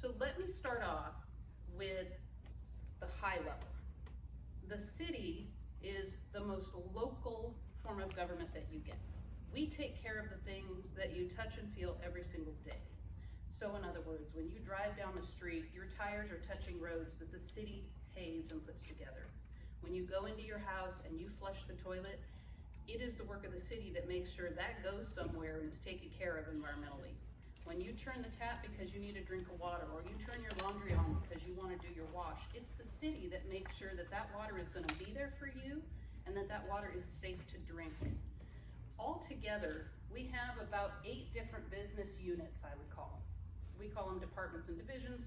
So let me start off with the high level. The city is the most local form of government that you get. We take care of the things that you touch and feel every single day. So in other words, when you drive down the street, your tires are touching roads that the city paves and puts together. When you go into your house and you flush the toilet, it is the work of the city that makes sure that goes somewhere and is taken care of environmentally. When you turn the tap because you need a drink of water, or you turn your laundry on because you want to do your wash, it's the city that makes sure that that water is going to be there for you and that that water is safe to drink. Altogether, we have about 8 different business units, I would call them. We call them departments and divisions,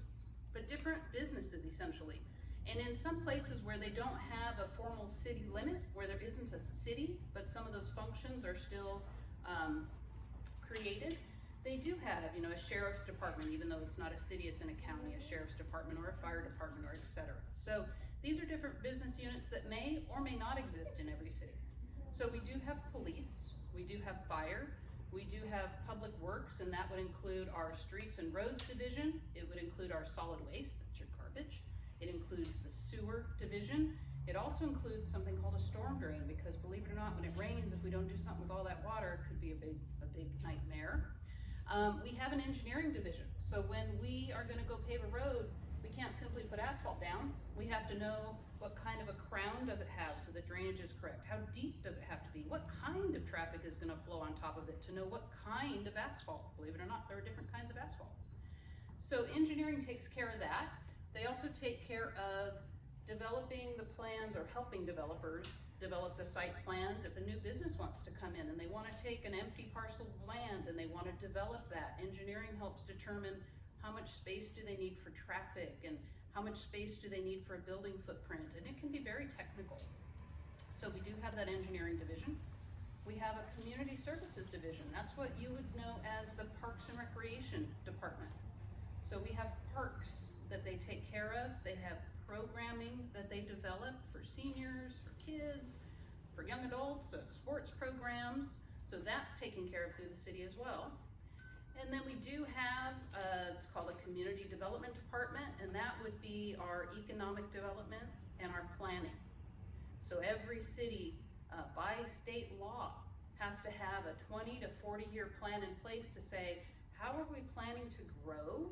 but different businesses essentially. And in some places where they don't have a formal city limit, where there isn't a city, but some of those functions are still created, they do have, a sheriff's department, even though it's not a city, it's in a county, a sheriff's department or a fire department, or etc. So these are different business units that may or may not exist in every city. So we do have police, we do have fire, we do have public works, and that would include our streets and roads division. It would include our solid waste, that's your garbage. It includes the sewer division. It also includes something called a storm drain, because believe it or not, when it rains, if we don't do something with all that water, it could be a big nightmare. We have an engineering division. So when we are going to go pave a road, we can't simply put asphalt down. We have to know what kind of a crown does it have so the drainage is correct. How deep does it have to be? What kind of traffic is going to flow on top of it to know what kind of asphalt? Believe it or not, there are different kinds of asphalt. So engineering takes care of that. They also take care of developing the plans, or helping developers develop the site plans. If a new business wants to come in and they want to take an empty parcel of land and they want to develop that, engineering helps determine how much space do they need for traffic and how much space do they need for a building footprint, and it can be very technical. So we do have that engineering division. We have a community services division. That's what you would know as the Parks and Recreation department. So we have parks that they take care of. They have programming that they develop for seniors, for kids, for young adults, so sports programs. So that's taken care of through the city as well. And then we do have, it's called a community development department, and that would be our economic development and our planning. So every city, by state law, has to have a 20 to 40 year plan in place to say, how are we planning to grow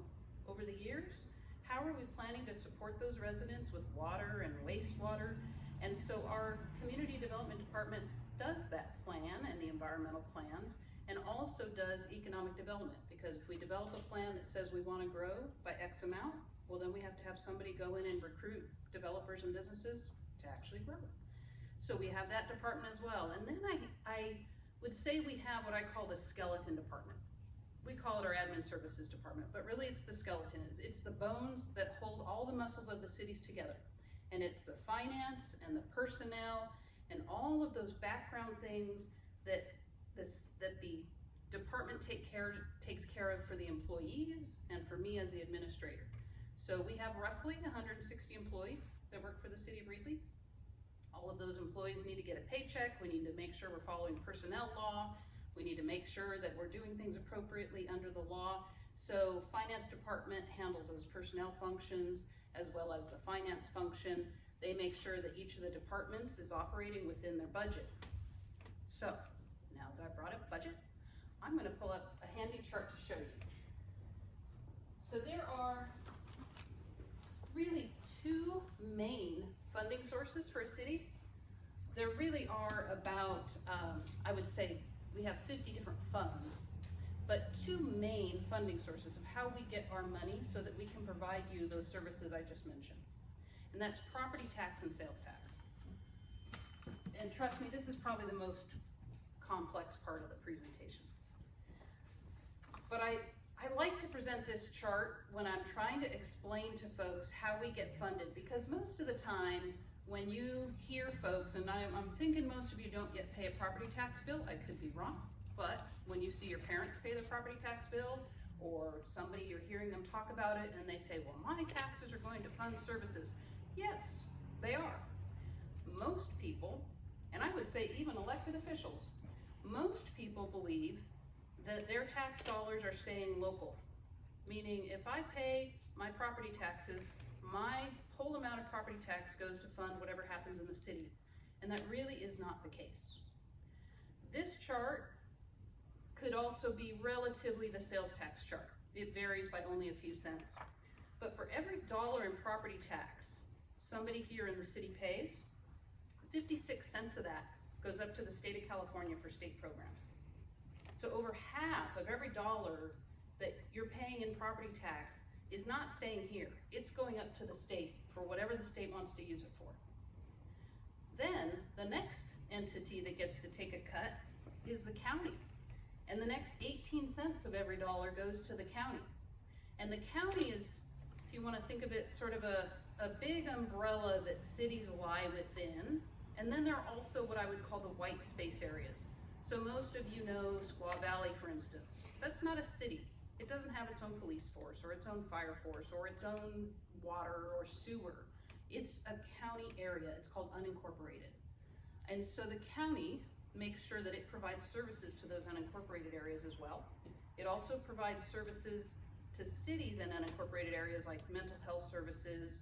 over the years? How are we planning to support those residents with water and wastewater? And so our community development department does that plan and the environmental plans, and also does economic development, because if we develop a plan that says we want to grow by X amount, well then we have to have somebody go in and recruit developers and businesses to actually grow. So we have that department as well. And then I would say we have what I call the skeleton department. We call it our admin services department, but really it's the skeleton. It's the bones that hold all the muscles of the cities together. And it's the finance and the personnel and all of those background things that the department takes care of for the employees and for me as the administrator. So we have roughly 160 employees that work for the city of Reedley. All of those employees need to get a paycheck. We need to make sure we're following personnel law. We need to make sure that we're doing things appropriately under the law. So finance department handles those personnel functions as well as the finance function. They make sure that each of the departments is operating within their budget. So now that I brought up budget, I'm going to pull up a handy chart to show you. So there are really 2 main funding sources for a city. There really are about, I would say, we have 50 different funds, but 2 main funding sources of how we get our money so that we can provide you those services I just mentioned. And that's property tax and sales tax. And trust me, this is probably the most complex part of the presentation. But I like to present this chart when I'm trying to explain to folks how we get funded, because most of the time when you hear folks, and I'm thinking most of you don't yet pay a property tax bill, I could be wrong, but when you see your parents pay the property tax bill, or somebody, you're hearing them talk about it and they say, well, my taxes are going to fund services. Yes, they are. Most people, and I would say even elected officials, most people believe that their tax dollars are staying local. Meaning if I pay my property taxes, my whole amount of property tax goes to fund whatever happens in the city. And that really is not the case. This chart could also be relatively the sales tax chart. It varies by only a few cents. But for every dollar in property tax somebody here in the city pays, 56 cents of that goes up to the state of California for state programs. So over half of every dollar that you're paying in property tax is not staying here. It's going up to the state for whatever the state wants to use it for. Then the next entity that gets to take a cut is the county. And the next 18 cents of every dollar goes to the county. And the county is, if you want to think of it, sort of a big umbrella that cities lie within. And then there are also what I would call the white space areas. So most of you know Squaw Valley, for instance. That's not a city. It doesn't have its own police force or its own fire force or its own water or sewer. It's a county area. It's called unincorporated. And so the county makes sure that it provides services to those unincorporated areas as well. It also provides services to cities in unincorporated areas like mental health services,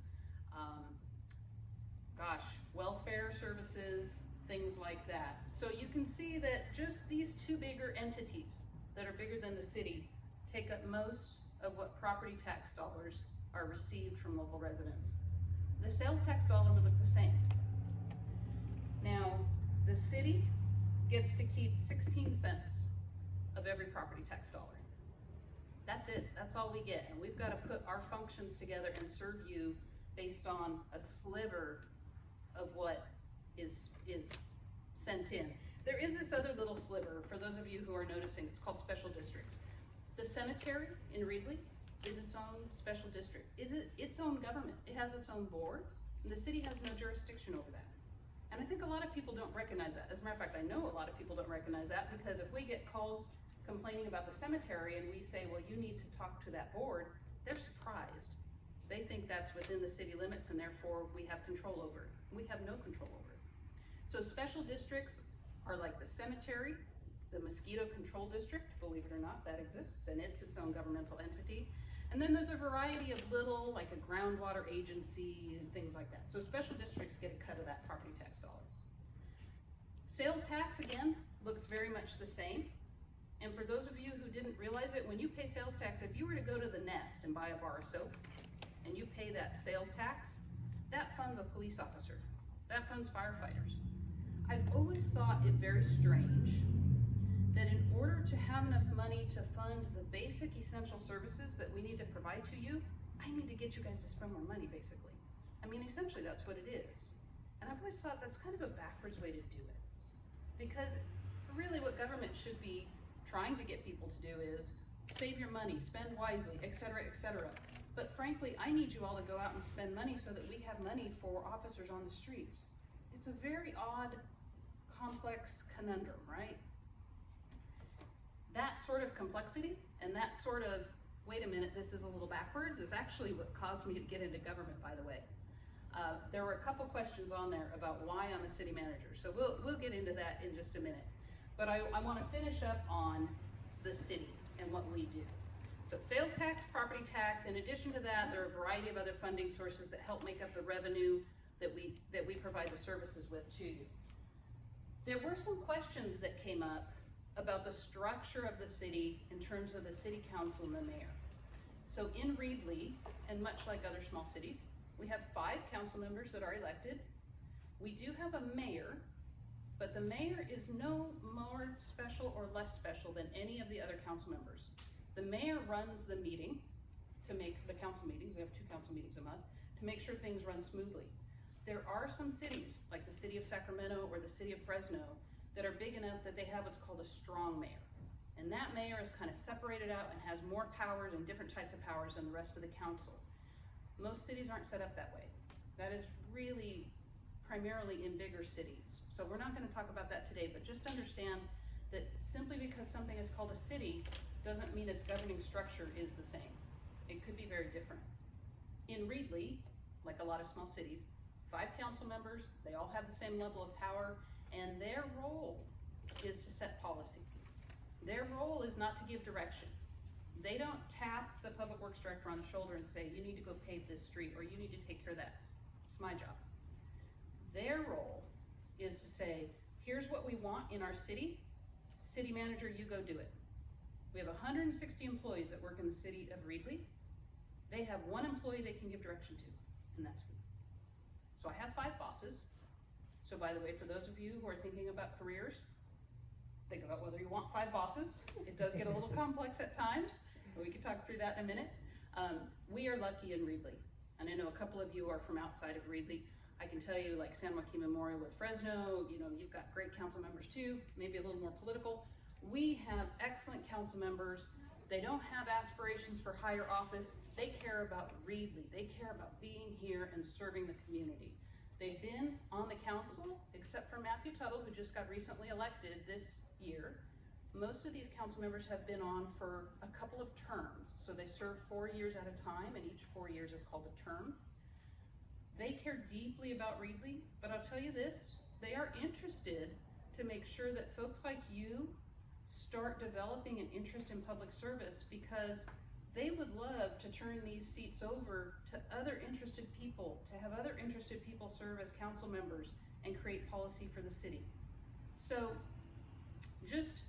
welfare services, things like that. So you can see that just these two bigger entities that are bigger than the city take up most of what property tax dollars are received from local residents. The sales tax dollar would look the same. Now, the city gets to keep 16 cents of every property tax dollar. That's it, that's all we get. And we've got to put our functions together and serve you based on a sliver of what is sent in. There is this other little sliver, for those of you who are noticing, it's called special districts. The cemetery in Reedley is its own special district. Is it its own government? It has its own board, and the city has no jurisdiction over that. And I think a lot of people don't recognize that. As a matter of fact, I know a lot of people don't recognize that, because if we get calls complaining about the cemetery and we say, well, you need to talk to that board, they're surprised. They think that's within the city limits and therefore we have control over it. We have no control over it. So special districts are like the cemetery, the mosquito control district, believe it or not, that exists, and it's its own governmental entity. And then there's a variety of little, like a groundwater agency and things like that. So special districts get a cut of that property tax dollar. Sales tax, again, looks very much the same. And for those of you who didn't realize it, when you pay sales tax, if you were to go to the Nest and buy a bar of soap, and you pay that sales tax, that funds a police officer. That funds firefighters. I've always thought it very strange that in order to have enough money to fund the basic essential services that we need to provide to you, I need to get you guys to spend more money, basically. I mean, essentially that's what it is. And I've always thought that's kind of a backwards way to do it. Because really what government should be trying to get people to do is save your money, spend wisely, et cetera, et cetera. But frankly, I need you all to go out and spend money so that we have money for officers on the streets. It's a very odd, complex conundrum, right? That sort of complexity and that sort of, wait a minute, this is a little backwards, is actually what caused me to get into government, by the way. There were a couple questions on there about why I'm a city manager. So we'll get into that in just a minute. But I want to finish up on the city and what we do. So sales tax, property tax, in addition to that, there are a variety of other funding sources that help make up the revenue that we provide the services with to you. There were some questions that came up about the structure of the city in terms of the city council and the mayor. So in Reedley, and much like other small cities, we have 5 council members that are elected. We do have a mayor, but the mayor is no more special or less special than any of the other council members. The mayor runs the meeting to make the council meeting, we have 2 council meetings a month, to make sure things run smoothly. There are some cities, like the city of Sacramento or the city of Fresno, that are big enough that they have what's called a strong mayor. And that mayor is kind of separated out and has more powers and different types of powers than the rest of the council. Most cities aren't set up that way. That is really primarily in bigger cities. So we're not going to talk about that today, but just understand that simply because something is called a city doesn't mean its governing structure is the same. It could be very different. In Reedley, like a lot of small cities, 5 council members, they all have the same level of power, and their role is to set policy. Their role is not to give direction. They don't tap the public works director on the shoulder and say, you need to go pave this street, or you need to take care of that. It's my job. Their role is to say, here's what we want in our city. City manager, you go do it. We have 160 employees that work in the city of Reedley. They have one employee they can give direction to, and that's me. So I have 5 bosses. So by the way, for those of you who are thinking about careers, think about whether you want 5 bosses. It does get a little complex at times, but we can talk through that in a minute. We are lucky in Reedley, and I know a couple of you are from outside of Reedley. I can tell you, like San Joaquin Memorial with Fresno, you know, you've got great council members too, maybe a little more political. We have excellent council members. They don't have aspirations for higher office. They care about Reedley. They care about being here and serving the community. They've been on the council, except for Matthew Tuttle, who just got recently elected this year. Most of these council members have been on for a couple of terms. So they serve 4 years at a time, and each 4 years is called a term. They care deeply about Reedley, but I'll tell you this, they are interested to make sure that folks like you start developing an interest in public service, because they would love to turn these seats over to other interested people, to have other interested people serve as council members and create policy for the city. So just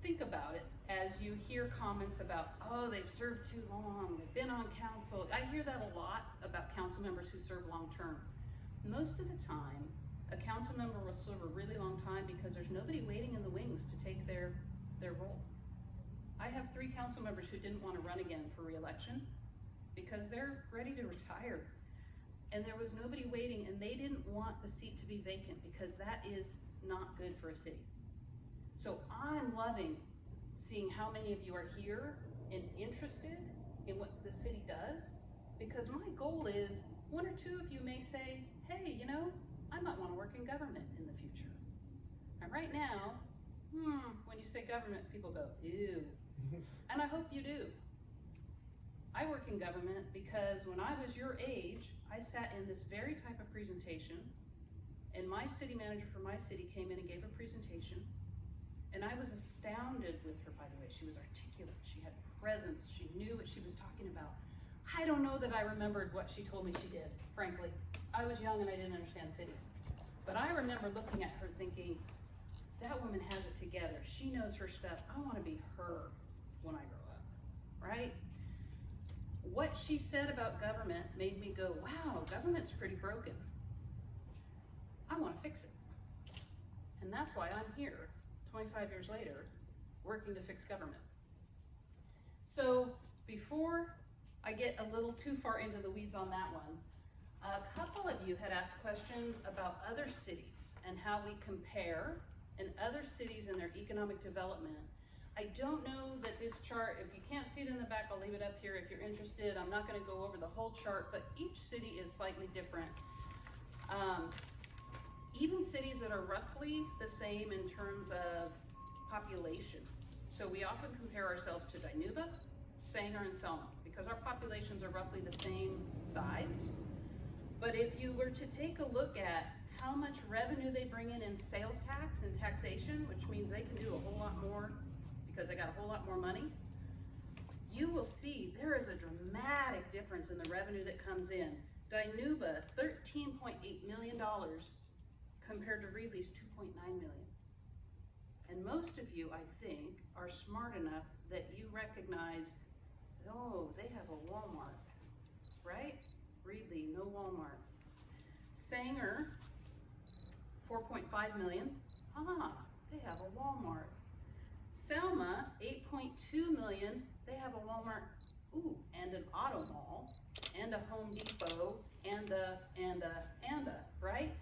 think about it as you hear comments about, oh, they've served too long, they've been on council. I hear that a lot about council members who serve long-term. Most of the time, a council member will serve a really long time because there's nobody waiting in the wings to take their role. I have 3 council members who didn't want to run again for re-election because they're ready to retire. And there was nobody waiting, and they didn't want the seat to be vacant because that is not good for a city. So I'm loving seeing how many of you are here and interested in what the city does, because my goal is 1 or 2 of you may say, hey, you know, I might want to work in government in the future. And right now, when you say government, people go, ew. And I hope you do. I work in government because when I was your age, I sat in this very type of presentation, and my city manager for my city came in and gave a presentation, and I was astounded with her, by the way. She was articulate, she had presence, she knew what she was talking about. I don't know that I remembered what she told me she did, frankly. I was young and I didn't understand cities. But I remember looking at her thinking, that woman has it together. She knows her stuff. I want to be her when I grow up, right? What she said about government made me go, wow, government's pretty broken. I want to fix it. And that's why I'm here, 25 years later, working to fix government. So before I get a little too far into the weeds on that one, a couple of you had asked questions about other cities and how we compare in other cities and their economic development. I don't know that this chart, if you can't see it in the back, I'll leave it up here if you're interested. I'm not going to go over the whole chart, but each city is slightly different. Even cities that are roughly the same in terms of population. So we often compare ourselves to Dinuba, Sanger, and Selma because our populations are roughly the same size. But if you were to take a look at how much revenue they bring in sales tax and taxation, which means they can do a whole lot more because they got a whole lot more money, you will see there is a dramatic difference in the revenue that comes in. Dinuba, $13.8 million compared to Reedley's $2.9 million. And most of you, I think, are smart enough that you recognize, oh, they have a Walmart, right? Reedley, no Walmart. Sanger, $4.5 million. They have a Walmart. Selma, $8.2 million. They have a Walmart, and an auto mall, and a Home Depot, and a, right?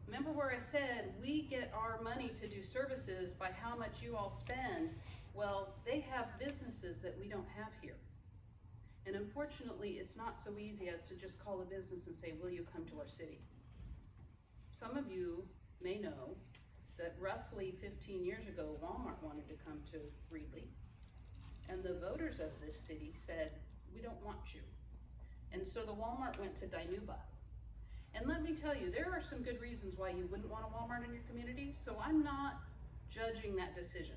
Remember where I said we get our money to do services by how much you all spend? Well, they have businesses that we don't have here. And unfortunately, it's not so easy as to just call a business and say, will you come to our city? Some of you may know that roughly 15 years ago, Walmart wanted to come to Reedley. And the voters of this city said, we don't want you. And so the Walmart went to Dinuba. And let me tell you, there are some good reasons why you wouldn't want a Walmart in your community, so I'm not judging that decision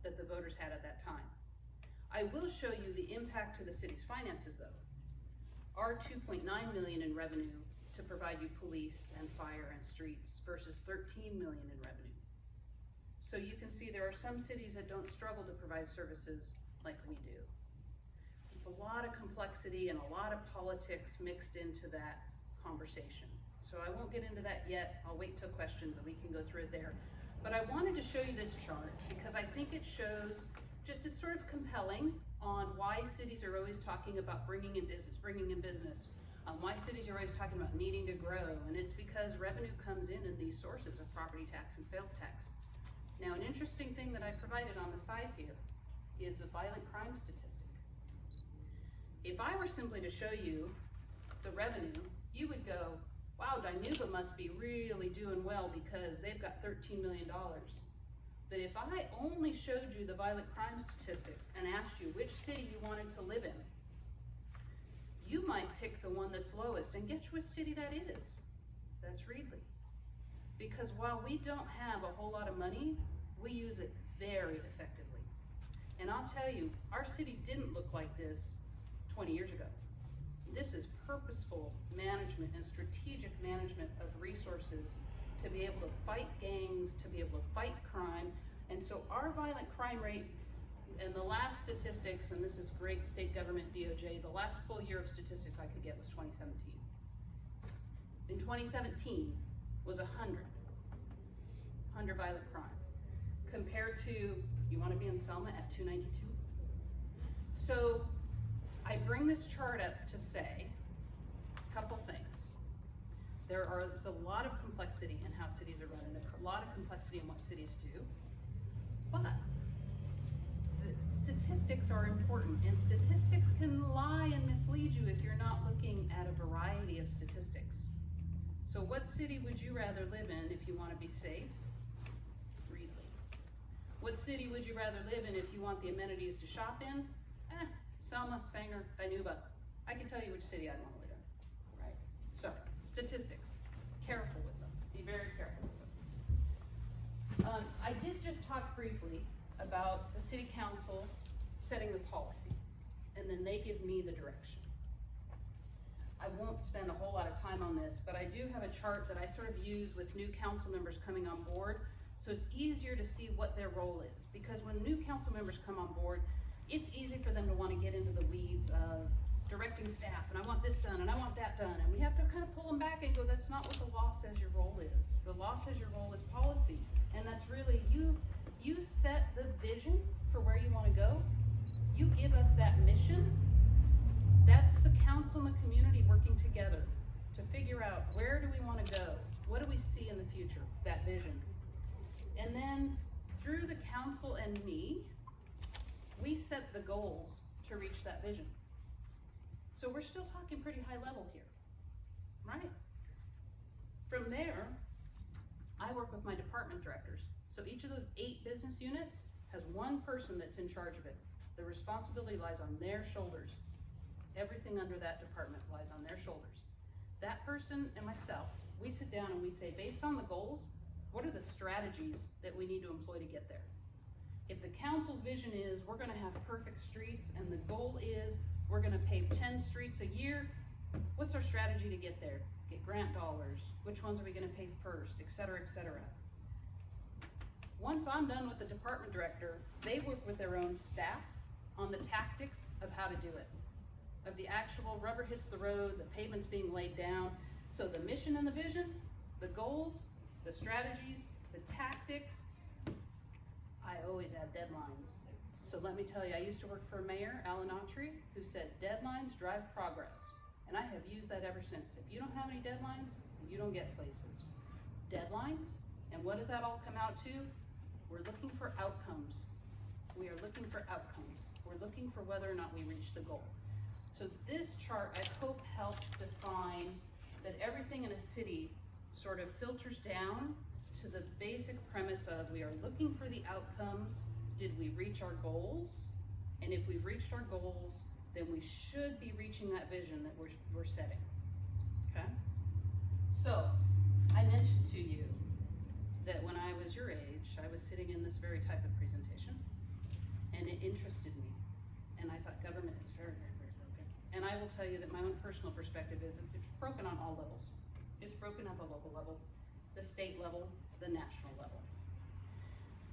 that the voters had at that time. I will show you the impact to the city's finances though. Our 2.9 million in revenue to provide you police and fire and streets versus 13 million in revenue. So you can see there are some cities that don't struggle to provide services like we do. It's a lot of complexity and a lot of politics mixed into that conversation. So I won't get into that yet. I'll wait till questions and we can go through it there. But I wanted to show you this chart because I think it shows, just as sort of compelling on why cities are always talking about bringing in business, why cities are always talking about needing to grow, and it's because revenue comes in these sources of property tax and sales tax. Now, an interesting thing that I provided on the side here is a violent crime statistic. If I were simply to show you the revenue, you would go, wow, Dinuba must be really doing well because they've got $13 million. But if I only showed you the violent crime statistics and asked you which city you wanted to live in, you might pick the one that's lowest, and guess which city that is? That's Reedley. Because while we don't have a whole lot of money, we use it very effectively. And I'll tell you, our city didn't look like this 20 years ago. This is purposeful management and strategic management of resources to be able to fight gangs, to be able to fight crime. And so our violent crime rate, and the last statistics, and this is great state government DOJ, the last full year of statistics I could get was 2017. In 2017 was 100 violent crime. Compared to, you wanna be in Selma at 292? So I bring this chart up to say a couple things. There's a lot of complexity in how cities are run, and a lot of complexity in what cities do, but the statistics are important, and statistics can lie and mislead you if you're not looking at a variety of statistics. So what city would you rather live in if you want to be safe? Reedley. What city would you rather live in if you want the amenities to shop in? Selma, Sanger, Dinuba. I can tell you which city I'd want to live in, right? So, statistics, careful with them, be very careful with them. I did just talk briefly about the city council setting the policy, and then they give me the direction. I won't spend a whole lot of time on this, but I do have a chart that I sort of use with new council members coming on board, so it's easier to see what their role is, because when new council members come on board, it's easy for them to want to get into the weeds of directing staff, and I want this done, and I want that done, and we have to kind of pull them back and go, that's not what the law says your role is. The law says your role is policy, and that's really, you set the vision for where you want to go, you give us that mission. That's the council and the community working together to figure out, where do we want to go? What do we see in the future, that vision? And then through the council and me, we set the goals to reach that vision. So we're still talking pretty high level here, right? From there, I work with my department directors. So each of those 8 business units has one person that's in charge of it. The responsibility lies on their shoulders. Everything under that department lies on their shoulders. That person and myself, we sit down and we say, based on the goals, what are the strategies that we need to employ to get there? If the council's vision is we're gonna have perfect streets and the goal is we're gonna pave 10 streets a year, what's our strategy to get there? Get grant dollars, which ones are we gonna pave first, et cetera, et cetera. Once I'm done with the department director, they work with their own staff on the tactics of how to do it. Of the actual rubber hits the road, the pavement's being laid down. So the mission and the vision, the goals, the strategies, the tactics, I always add deadlines. So let me tell you, I used to work for Mayor Alan Autry, who said deadlines drive progress. And I have used that ever since. If you don't have any deadlines, you don't get places. Deadlines, and what does that all come out to? We're looking for outcomes. We are looking for outcomes. We're looking for whether or not we reach the goal. So this chart, I hope, helps define that everything in a city sort of filters down to the basic premise of we are looking for the outcomes. Did we reach our goals? And if we've reached our goals, then we should be reaching that vision that we're setting, okay? So, I mentioned to you that when I was your age, I was sitting in this very type of presentation, and it interested me. And I thought government is very, very, very broken. And I will tell you that my own personal perspective is it's broken on all levels. It's broken at the local level, the state level, the national level.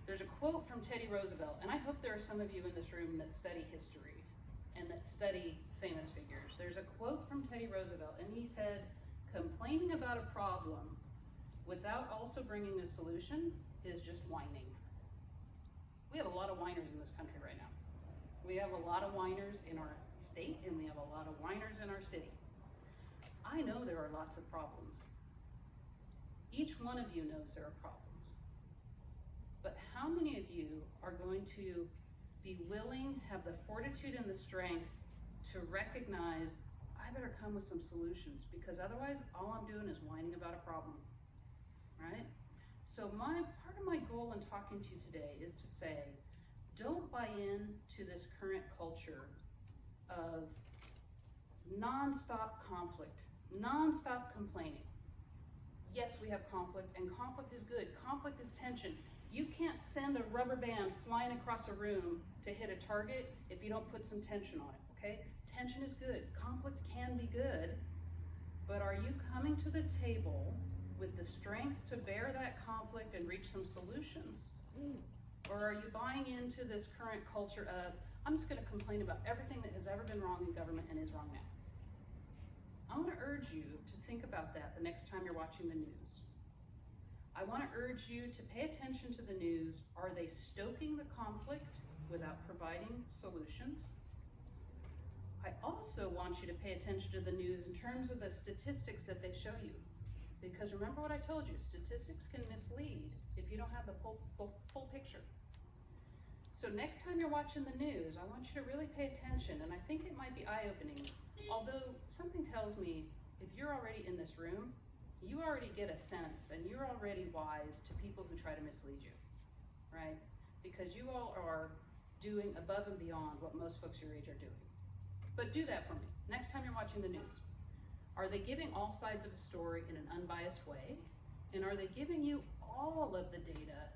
There's a quote from Teddy Roosevelt, and I hope there are some of you in this room that study history and that study famous figures. There's a quote from Teddy Roosevelt, and he said, complaining about a problem without also bringing a solution is just whining. We have a lot of whiners in this country right now. We have a lot of whiners in our state, and we have a lot of whiners in our city. I know there are lots of problems. Each one of you knows there are problems. But how many of you are going to be willing, have the fortitude and the strength to recognize, I better come with some solutions, because otherwise all I'm doing is whining about a problem, right? So part of my goal in talking to you today is to say, don't buy into this current culture of nonstop conflict, nonstop complaining. Yes, we have conflict, and conflict is good. Conflict is tension. You can't send a rubber band flying across a room to hit a target if you don't put some tension on it, okay? Tension is good. Conflict can be good, but are you coming to the table with the strength to bear that conflict and reach some solutions? Or are you buying into this current culture of, I'm just gonna complain about everything that has ever been wrong in government and is wrong now? I wanna urge you to think about that the next time you're watching the news. I wanna urge you to pay attention to the news. Are they stoking the conflict without providing solutions? I also want you to pay attention to the news in terms of the statistics that they show you. Because remember what I told you, statistics can mislead if you don't have the full picture. So next time you're watching the news, I want you to really pay attention, and I think it might be eye-opening. Although something tells me, if you're already in this room, you already get a sense, and you're already wise to people who try to mislead you, right? Because you all are doing above and beyond what most folks your age are doing. But do that for me, next time you're watching the news. Are they giving all sides of a story in an unbiased way? And are they giving you all of the data,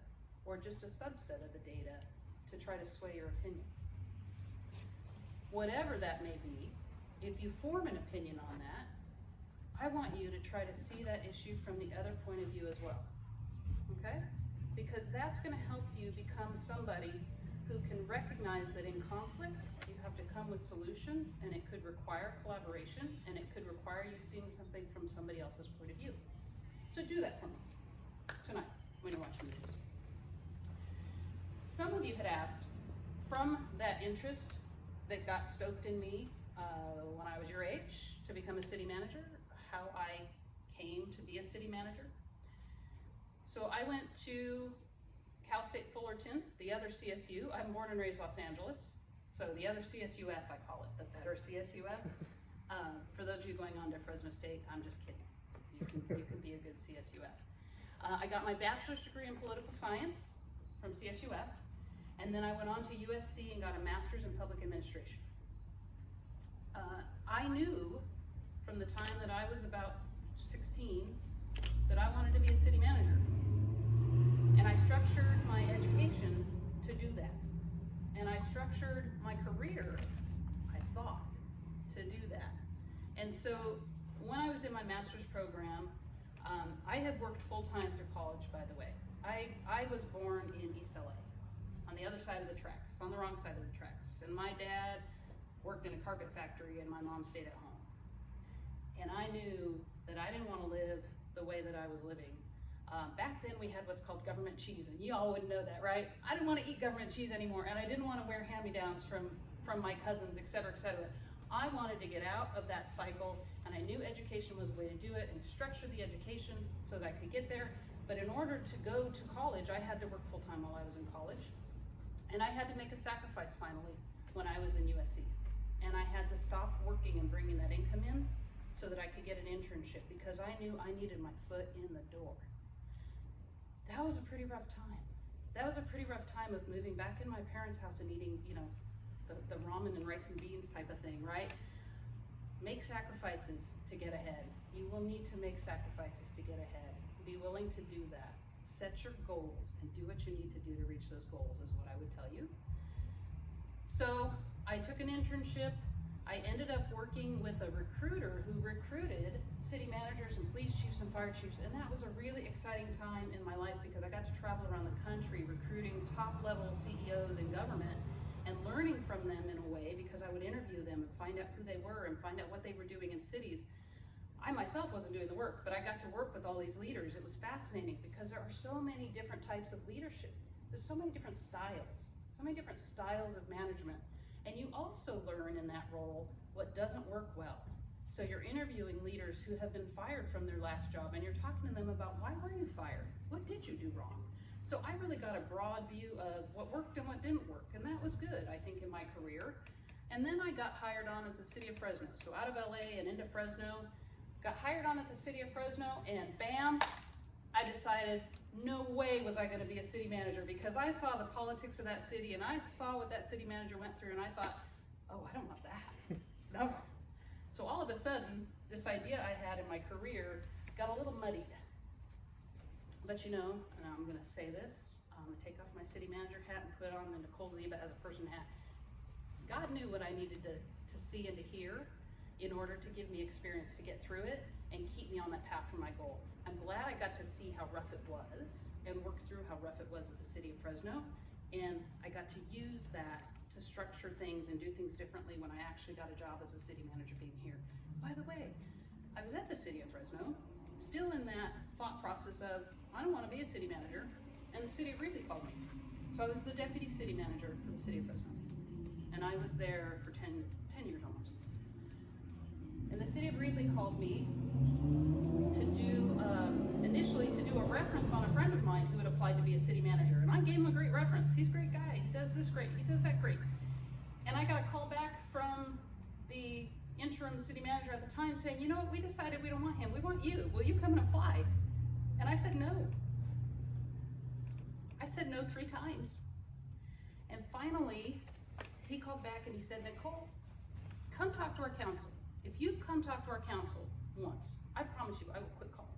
or just a subset of the data, to try to sway your opinion? Whatever that may be, if you form an opinion on that, I want you to try to see that issue from the other point of view as well, okay? Because that's gonna help you become somebody who can recognize that in conflict, you have to come with solutions, and it could require collaboration, and it could require you seeing something from somebody else's point of view. So do that for me tonight when you're watching the news. Some of you had asked, from that interest that got stoked in me when I was your age to become a city manager, how I came to be a city manager. So I went to Cal State Fullerton, the other CSU. I'm born and raised Los Angeles, so the other CSUF, I call it, the better CSUF. For those of you going on to Fresno State, I'm just kidding. You can be a good CSUF. I got my bachelor's degree in political science from CSUF, and then I went on to USC and got a master's in public administration. I knew from the time that I was about 16 that I wanted to be a city manager. And I structured my education to do that. And I structured my career, I thought, to do that. And so when I was in my master's program, I had worked full-time through college, by the way. I was born in East LA, on the other side of the tracks, on the wrong side of the tracks. And my dad worked in a carpet factory, and my mom stayed at home. And I knew that I didn't want to live the way that I was living. Back then we had what's called government cheese, and you all wouldn't know that, right? I didn't want to eat government cheese anymore, and I didn't want to wear hand-me-downs from my cousins, et cetera, et cetera. I wanted to get out of that cycle, and I knew education was the way to do it, and structured the education so that I could get there. But in order to go to college, I had to work full-time while I was in college. And I had to make a sacrifice finally when I was in USC. And I had to stop working and bringing that income in so that I could get an internship, because I knew I needed my foot in the door. That was a pretty rough time. That was a pretty rough time of moving back in my parents' house and eating, the ramen and rice and beans type of thing, right? Make sacrifices to get ahead. You will need to make sacrifices to get ahead. Be willing to do that. Set your goals and do what you need to do to reach those goals, is what I would tell you. So I took an internship. I ended up working with a recruiter who recruited city managers and police chiefs and fire chiefs, and that was a really exciting time in my life because I got to travel around the country recruiting top-level CEOs in government and learning from them in a way, because I would interview them and find out who they were and find out what they were doing in cities. I myself wasn't doing the work, but I got to work with all these leaders. It was fascinating because there are so many different types of leadership. There's so many different styles of management. And you also learn in that role what doesn't work well. So you're interviewing leaders who have been fired from their last job, and you're talking to them about, why were you fired? What did you do wrong? So I really got a broad view of what worked and what didn't work, and that was good, I think, in my career. And then I got hired on at the city of Fresno. So out of LA and into Fresno, got hired on at the city of Fresno, and bam, I decided no way was I going to be a city manager, because I saw the politics of that city and I saw what that city manager went through, and I thought, oh, I don't want that. No. So all of a sudden, this idea I had in my career got a little muddied. But you know, and I'm going to say this, I'm going to take off my city manager hat and put on the Nicole Zieba as a person hat. God knew what I needed to see and to hear in order to give me experience to get through it and keep me on that path for my goal. I'm glad I got to see how rough it was and work through how rough it was at the city of Fresno, and I got to use that to structure things and do things differently when I actually got a job as a city manager being here. By the way, I was at the city of Fresno, still in that thought process of, I don't want to be a city manager, and the city of Reedley called me. So I was the deputy city manager for the city of Fresno, and I was there for 10 years almost. And the city of Reedley called me to do, initially to do a reference on a friend of mine who had applied to be a city manager. And I gave him a great reference. He's a great guy. He does this great. He does that great. And I got a call back from the interim city manager at the time saying, you know what, we decided we don't want him. We want you. Will you come and apply? And I said no. I said no 3 times. And finally, he called back and he said, Nicole, come talk to our council. If you come talk to our council once, I promise you I will quit calling.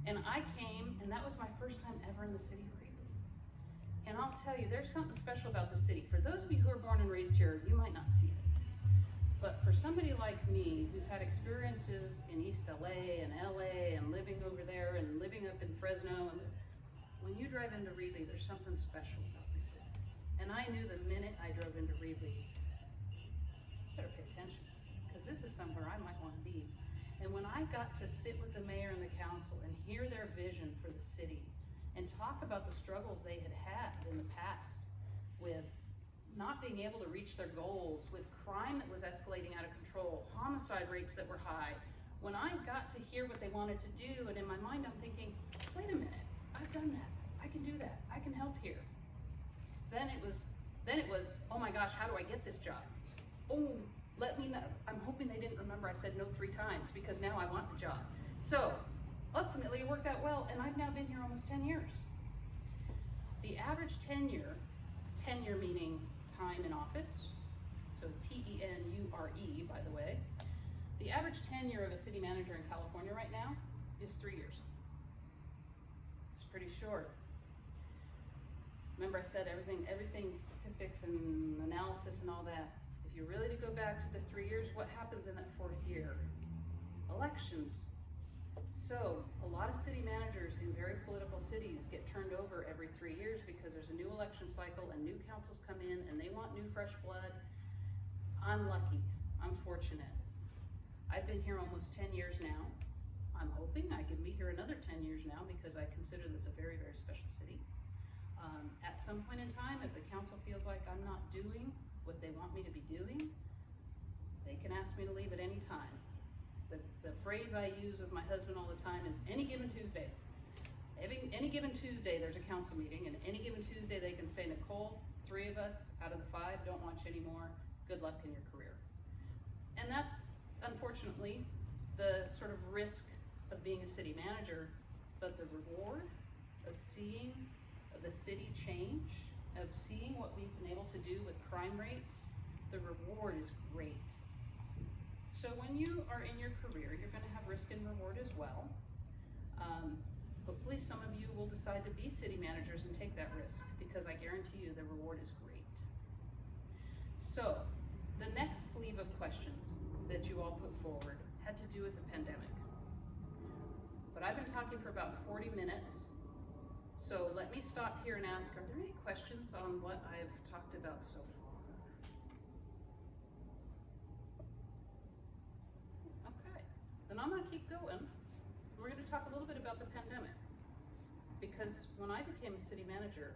And I came, and that was my first time ever in the city of Reedley. And I'll tell you, there's something special about the city. For those of you who are born and raised here, you might not see it. But for somebody like me, who's had experiences in East LA and LA and living over there and living up in Fresno, and when you drive into Reedley, there's something special about Reedley. And I knew the minute I drove into Reedley, better pay attention, because this is somewhere I might want to be. And when I got to sit with the mayor and the council and hear their vision for the city and talk about the struggles they had had in the past with not being able to reach their goals, with crime that was escalating out of control, homicide rates that were high, when I got to hear what they wanted to do, and in my mind I'm thinking, wait a minute, I've done that, I can do that, I can help here. Then it was, oh my gosh, how do I get this job? Oh, let me know. I'm hoping they didn't remember I said no 3 times, because now I want the job. So ultimately it worked out well, and I've now been here almost 10 years. The average tenure meaning time in office, so T-E-N-U-R-E, by the way. The average tenure of a city manager in California right now is 3 years. It's pretty short. Remember I said everything statistics and analysis and all that. If you're really to go back to the 3 years, what happens in that 4th year? Elections. So a lot of city managers in very political cities get turned over every 3 years because there's a new election cycle and new councils come in and they want new fresh blood. I'm lucky, I'm fortunate. I've been here almost 10 years now. I'm hoping I can be here another 10 years now because I consider this a very, very special city. At some point in time, if the council feels like I'm not doing what they want me to be doing, they can ask me to leave at any time. The phrase I use with my husband all the time is any given Tuesday. Any given Tuesday there's a council meeting, and any given Tuesday they can say, Nicole, 3 of us out of the 5 don't want you anymore. Good luck in your career. And that's unfortunately the sort of risk of being a city manager, but the reward of seeing the city change, of seeing what we've been able to do with crime rates, the reward is great. So when you are in your career, you're going to have risk and reward as well. Hopefully some of you will decide to be city managers and take that risk, because I guarantee you the reward is great. So, the next sleeve of questions that you all put forward had to do with the pandemic. But I've been talking for about 40 minutes, so let me stop here and ask, are there any questions on what I've talked about so far? Okay, then I'm gonna keep going. We're gonna talk a little bit about the pandemic. Because when I became a city manager,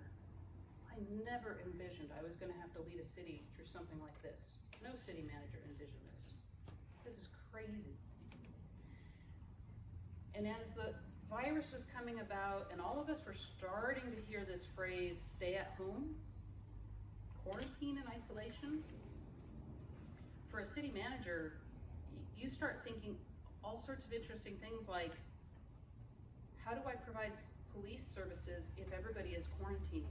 I never envisioned I was gonna have to lead a city through something like this. No city manager envisioned this. This is crazy. And as the virus was coming about and all of us were starting to hear this phrase, stay at home, quarantine and isolation, for a city manager, you start thinking all sorts of interesting things like, how do I provide police services if everybody is quarantining?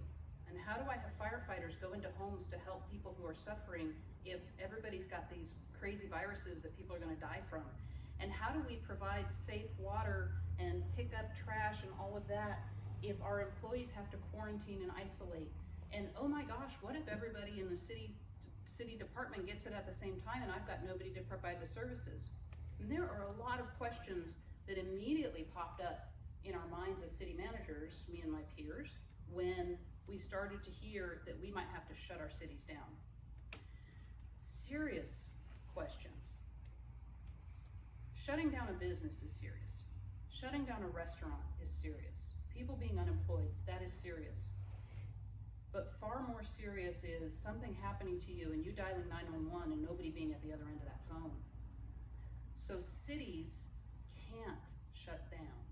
And how do I have firefighters go into homes to help people who are suffering if everybody's got these crazy viruses that people are gonna die from? And how do we provide safe water and pick up trash and all of that if our employees have to quarantine and isolate? And oh my gosh, what if everybody in the city department gets it at the same time and I've got nobody to provide the services? And there are a lot of questions that immediately popped up in our minds as city managers, me and my peers, when we started to hear that we might have to shut our cities down. Serious questions. Shutting down a business is serious. Shutting down a restaurant is serious. People being unemployed, that is serious. But far more serious is something happening to you and you dialing 911 and nobody being at the other end of that phone. So cities can't shut down.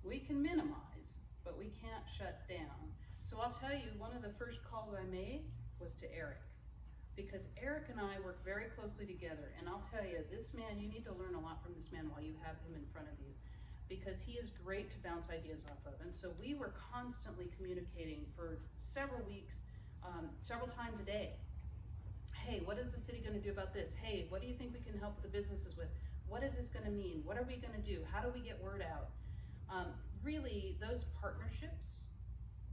We can minimize, but we can't shut down. So I'll tell you, one of the first calls I made was to Eric. Because Eric and I work very closely together, and I'll tell you, this man, you need to learn a lot from this man while you have him in front of you, because he is great to bounce ideas off of. And so we were constantly communicating for several weeks, several times a day. Hey, what is the city gonna do about this? Hey, what do you think we can help the businesses with? What is this gonna mean? What are we gonna do? How do we get word out? Really, those partnerships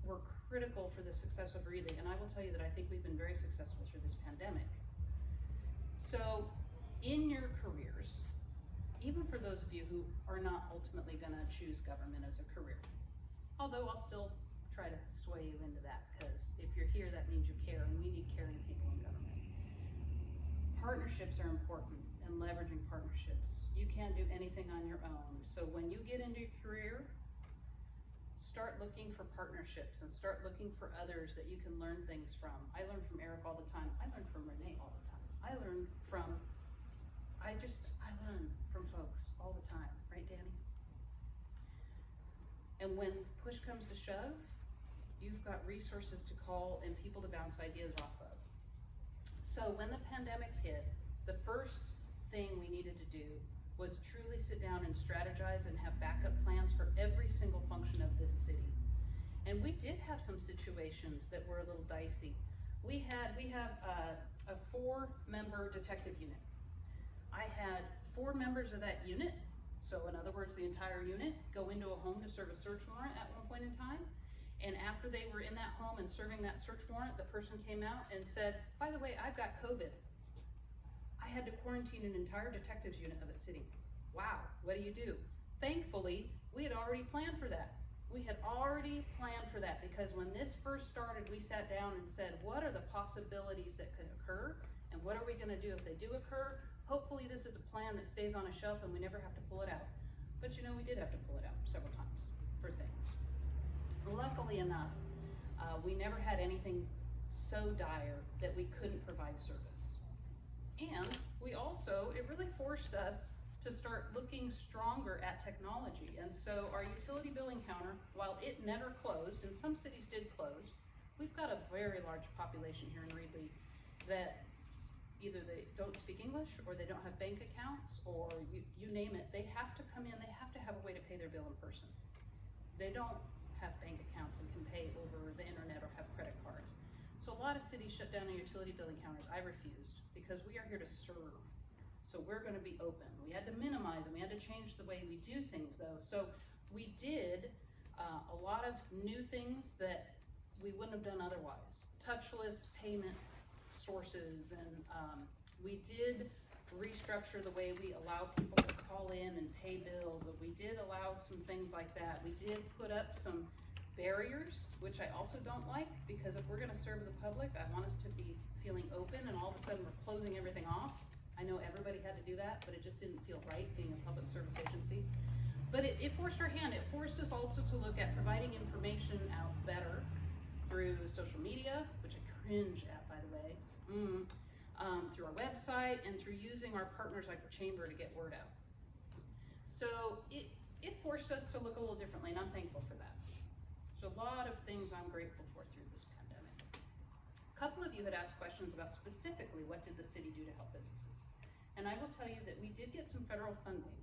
were critical for the success of Reedley, and I will tell you that I think we've been very successful through this pandemic. So, in your careers, even for those of you who are not ultimately gonna choose government as a career, although I'll still try to sway you into that, because if you're here, that means you care, and we need caring people in government. Partnerships are important, and leveraging partnerships. You can't do anything on your own. So when you get into your career, start looking for partnerships and start looking for others that you can learn things from. I learn from Eric all the time. I learn from Renee all the time. I learn from folks all the time, right, Danny? And when push comes to shove, you've got resources to call and people to bounce ideas off of. So when the pandemic hit, the first thing we needed to do was truly sit down and strategize and have backup plans for every single function of this city. And we did have some situations that were a little dicey. We have a 4-member detective unit. I had 4 members of that unit, so in other words, the entire unit, go into a home to serve a search warrant at one point in time. And after they were in that home and serving that search warrant, the person came out and said, by the way, I've got COVID. I had to quarantine an entire detectives unit of a city. Wow, what do you do? Thankfully, we had already planned for that. We had already planned for that, because when this first started, we sat down and said, what are the possibilities that could occur? And what are we gonna do if they do occur? Hopefully this is a plan that stays on a shelf and we never have to pull it out. But you know, we did have to pull it out several times for things. Luckily enough, we never had anything so dire that we couldn't provide service. And we also, it really forced us to start looking stronger at technology. And so our utility billing counter, while it never closed, and some cities did close, we've got a very large population here in Reedley that either they don't speak English, or they don't have bank accounts, or you name it, they have to come in, they have to have a way to pay their bill in person. They don't have bank accounts and can pay over the internet or have credit cards. So a lot of cities shut down their utility billing counters. I refused, because we are here to serve. So we're gonna be open. We had to minimize and we had to change the way we do things though. So we did a lot of new things that we wouldn't have done otherwise. Touchless payment sources, and we did restructure the way we allow people to call in and pay bills. We did allow some things like that. We did put up some barriers, which I also don't like, because if we're gonna serve the public, I want us to be feeling open, and all of a sudden we're closing everything off. I know everybody had to do that, but it just didn't feel right being a public service agency. But it forced our hand. It forced us also to look at providing information out better through social media, which I cringe at, by the way, through our website, and through using our partners like the chamber to get word out. So it forced us to look a little differently, and I'm thankful for that. There's a lot of things I'm grateful for through this pandemic. A couple of you had asked questions about specifically what did the city do to help businesses. And I will tell you that we did get some federal funding.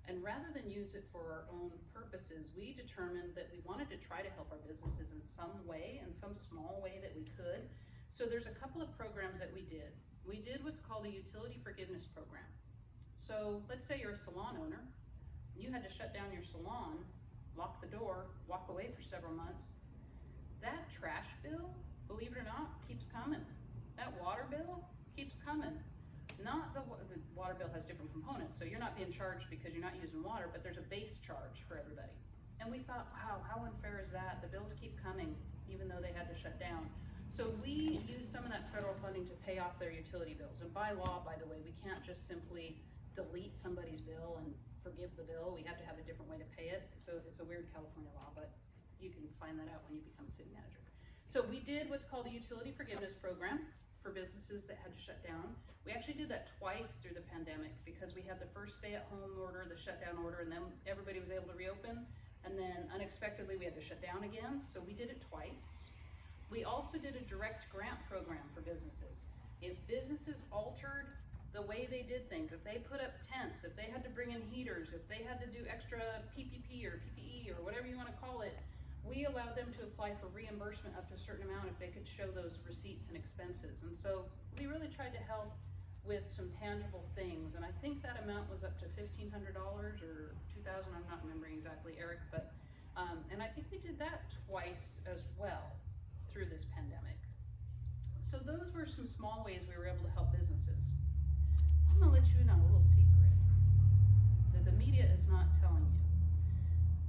And rather than use it for our own purposes, we determined that we wanted to try to help our businesses in some way, in some small way that we could. So there's a couple of programs that we did. We did what's called a utility forgiveness program. So let's say you're a salon owner. You had to shut down your salon, lock the door, walk away for several months. That trash bill, believe it or not, keeps coming. That water bill keeps coming. Not the water bill has different components, so you're not being charged because you're not using water, but there's a base charge for everybody. And we thought, wow, how unfair is that? The bills keep coming, even though they had to shut down. So we used some of that federal funding to pay off their utility bills. And by law, by the way, we can't just simply delete somebody's bill and forgive the bill. We have to have a different way to pay it. So it's a weird California law, but you can find that out when you become a city manager. So we did what's called a utility forgiveness program for businesses that had to shut down. We actually did that twice through the pandemic, because we had the first stay-at-home order, the shutdown order, and then everybody was able to reopen. And then unexpectedly we had to shut down again. So we did it twice. We also did a direct grant program for businesses. If businesses altered the way they did things, if they put up tents, if they had to bring in heaters, if they had to do extra PPP or PPE or whatever you want to call it, we allowed them to apply for reimbursement up to a certain amount if they could show those receipts and expenses. And so we really tried to help with some tangible things. And I think that amount was up to $1,500 or $2,000, I'm not remembering exactly, Eric, but, and I think we did that twice as well through this pandemic. So those were some small ways we were able to help businesses. I'm gonna let you in on a little secret that the media is not telling you.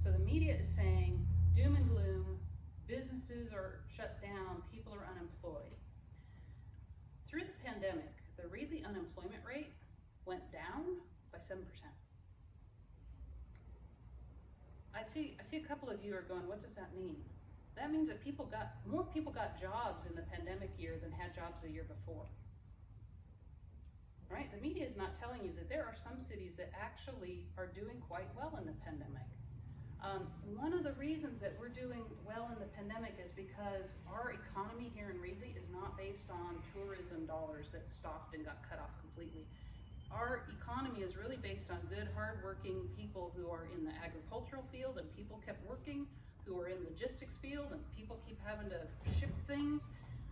So the media is saying doom and gloom, businesses are shut down, people are unemployed. Through the pandemic, the Reedley unemployment rate went down by 7%. I see a couple of you are going, what does that mean? That means that more people got jobs in the pandemic year than had jobs the year before. Right? The media is not telling you that there are some cities that actually are doing quite well in the pandemic. One of the reasons that we're doing well in the pandemic is because our economy here in Reedley is not based on tourism dollars that stopped and got cut off completely. Our economy is really based on good, hardworking people who are in the agricultural field, and people kept working, who are in logistics field, and people keep having to ship things.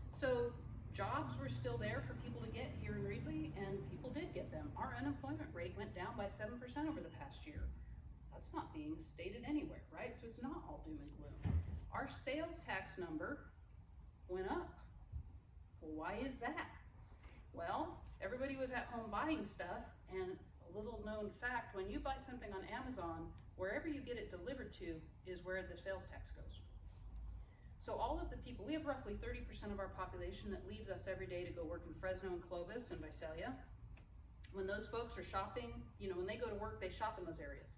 So jobs were still there for people to get here in Reedley, and people did get them. Our unemployment rate went down by 7% over the past year. That's not being stated anywhere, right? So it's not all doom and gloom. Our sales tax number went up. Well, why is that? Well, everybody was at home buying stuff, and a little known fact, when you buy something on Amazon, wherever you get it delivered to is where the sales tax goes. So all of the people, we have roughly 30% of our population that leaves us every day to go work in Fresno and Clovis and Visalia. When those folks are shopping, when they go to work, they shop in those areas.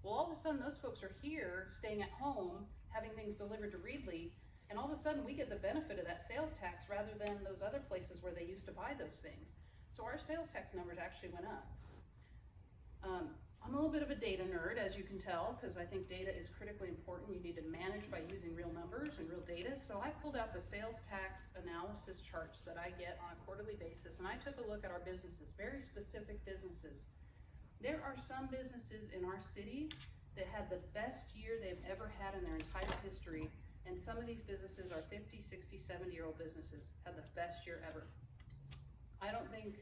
Well, all of a sudden, those folks are here, staying at home, having things delivered to Reedley, and all of a sudden, we get the benefit of that sales tax rather than those other places where they used to buy those things. So our sales tax numbers actually went up. I'm a little bit of a data nerd, as you can tell, because I think data is critically important. You need to manage by using real numbers and real data. So I pulled out the sales tax analysis charts that I get on a quarterly basis, and I took a look at our businesses, very specific businesses. There are some businesses in our city that had the best year they've ever had in their entire history, and some of these businesses are 50, 60, 70-year-old businesses, had the best year ever. I don't think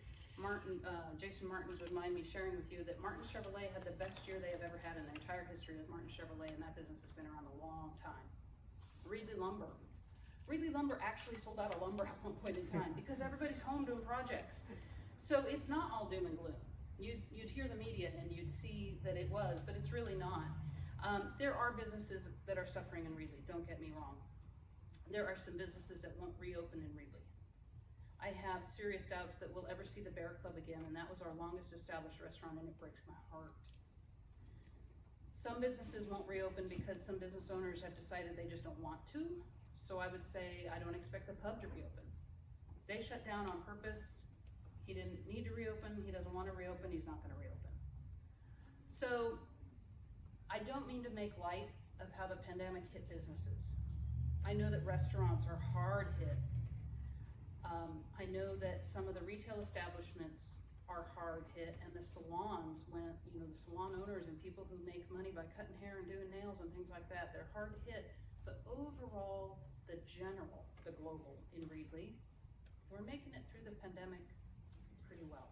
Jason Martins would mind me sharing with you that Martin Chevrolet had the best year they have ever had in their entire history with Martin Chevrolet, and that business has been around a long time. Reedley Lumber. Reedley Lumber actually sold out of lumber at one point in time because everybody's home doing projects. So it's not all doom and gloom. You'd hear the media and you'd see that it was, but it's really not. There are businesses that are suffering in Reedley, don't get me wrong. There are some businesses that won't reopen in Reedley. I have serious doubts that we'll ever see the Bear Club again, and that was our longest established restaurant, and it breaks my heart. Some businesses won't reopen because some business owners have decided they just don't want to. So I would say I don't expect the pub to reopen. They shut down on purpose. He didn't need to reopen. He doesn't want to reopen. He's not going to reopen. So I don't mean to make light of how the pandemic hit businesses. I know that restaurants are hard hit. I know that some of the retail establishments are hard hit, and the salons went, the salon owners and people who make money by cutting hair and doing nails and things like that, they're hard hit. But overall, the global in Reedley, we're making it through the pandemic pretty well.